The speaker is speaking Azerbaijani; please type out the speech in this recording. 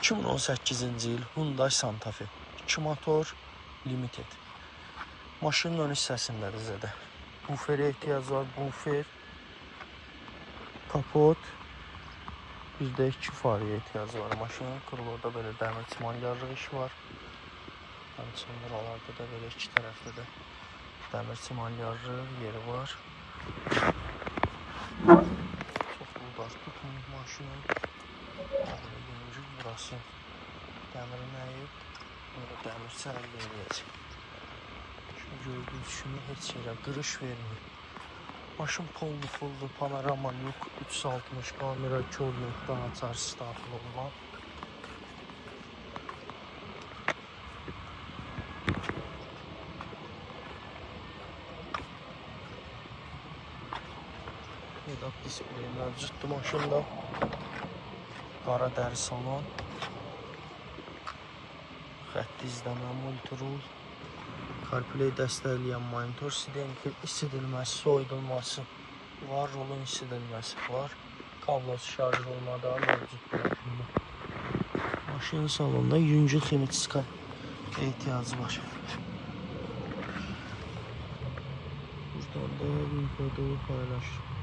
2018-ci il Hyundai Santa Fe 2 motor limited. Maşının ön hissəsində bizdə buferə ehtiyac var, bufer, kapot, bir də 2 faraya ehtiyac var. Maşının krılında belə dəmir çiman yarığı işi var. Həmçinin buralarda da belə iki tərəfdə də dəmir çiman yarığı yeri var. Çox uldar tutmuş maşının. Görürük burası dəmirin əyib. Burada dəmir sərli eləyəcək. Gördüyünüz kimi heç yerə qırış vermir. Maşın pollu, panorama yük, 360 kamera, kör nöqtə, açar daxil olma. Head-up displeyi mövcuddur maşında. Qara dəri salon. Xətti izləmə, multirul. CarPlay dəstəkləyən monitor, isidilməsi, soyudulması var, rolun isidilməsi var. Kablosuz şarj olmadan mövcuddur. Maşının salonunda yüngül ximçiska ehtiyacı var. Buradan da infoda paylaşır.